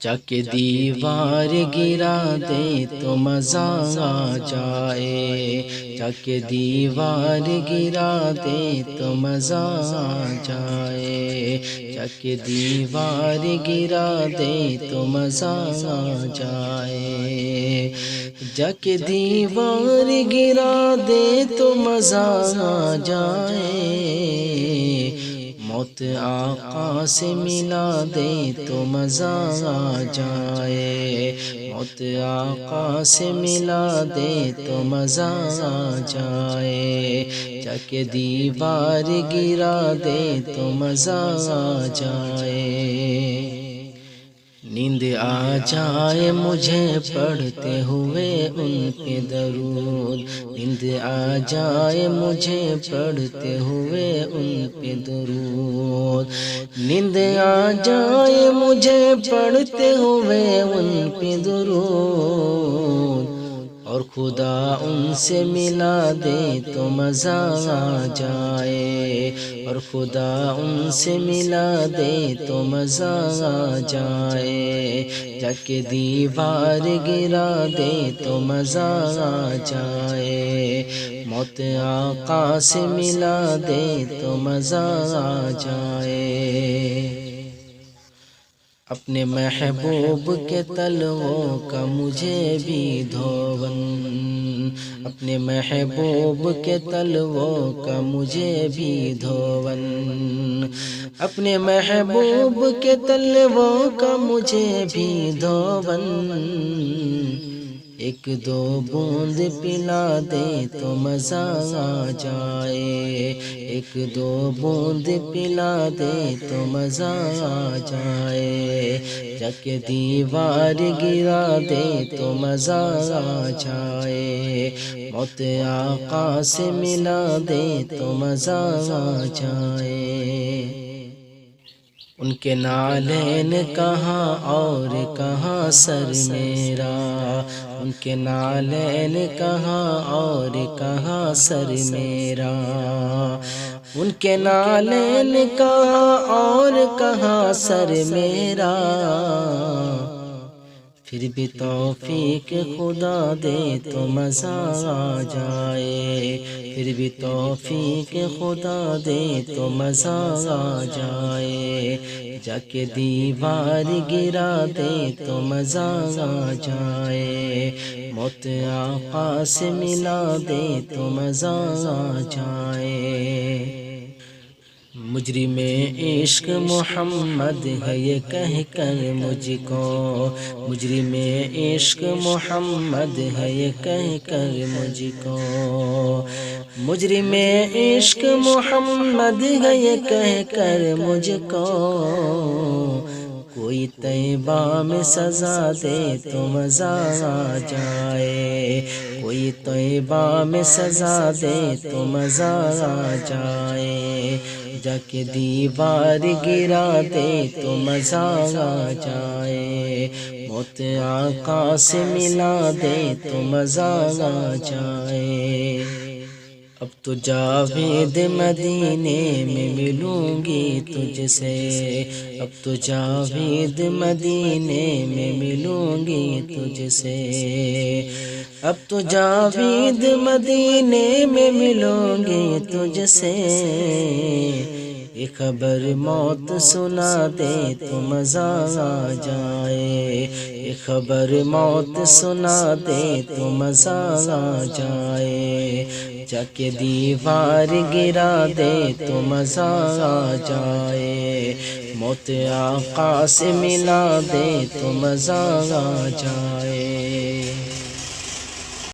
چک دیوار گرا دے تو مزہ آ جائے، چک دیوار گرا دے تو مزہ آ جائے، چک دیوار گرا دے تو مزہ آ جائے، چک دیوار گرا دے تو مزہ آ جائے، موت آقا سے ملا دے تو مزہ آ جائے، موت آقا سے ملا دے تو مزہ آ جائے، چک دیوار گرا دے تو مزہ آ جائے، نیند آ جائے مجھے پڑھتے ہوئے ان پہ درود، نیند آ جائے مجھے پڑھتے ہوئے ان پہ درود، نیند آ جائے مجھے پڑھتے ہوئے ان پہ درود، اور خدا ان سے ملا دے تو مزہ آ جائے، اور خدا ان سے ملا دے تو مزہ آ جائے، چک دیوار گرا دے تو مزہ آ جائے، موت آقا سے ملا دے تو مزہ آ جائے، اپنے محبوب کے تلووں کا مجھے بھی دھون، اپنے محبوب کے تلووں کا مجھے بھی دھون، اپنے محبوب کے تلووں کا مجھے بھی دھون، ایک دو بوند پلا دے تو مزہ آ جائے، ایک دو بوند پلا دے تو مزہ آ جائے، چک دیوار گرا دے تو مزہ آ جائے، موت آقا سے ملا دے تو مزہ آ جائے، ان کے نالین کہاں اور کہاں سر میرا، ان کے نالین کہاں اور کہاں سر میرا، ان کے نالین کہاں اور کہاں سر میرا، پھر بھی توفیق خدا دے تو مزہ آ جائے، پھر بھی توفیق خدا دے تو مزہ آ جائے، چک دیوار گرا دے تو مزہ آ جائے، موت آقا سے ملا دے تو مزہ آ جائے، مجرم عشق محمد ہے یہ کہہ کر مجھ کو، مجرم عشق محمد ہے یہ کہہ کر مجھ کو، مجرم عشق محمد ہے یہ کہہ کر مجھ کو، کوئی طیبہ میں سزا دے تو مزہ آ جائے، کوئی طیبہ میں سزا دے تو مزہ آ جائے، چک دیوار گرا دے تو مزہ آ جائے، موت آقا سے ملا دے تو مزہ آ جائے، اب تو جاوید مدینے میں ملوں گی تجھ سے، اب تو جاوید مدینے میں ملوں گی تجھ سے، اب تو جاوید مدینے میں ملوں گی تجھ سے، یہ خبر موت سنا دے تو مزہ آ جائے، یہ خبر موت سنا دے تو مزہ آ جائے، چک دیوار گرا دے تو مزہ آ جائے، موت آقا سے ملا دے تو مزہ آ جائے۔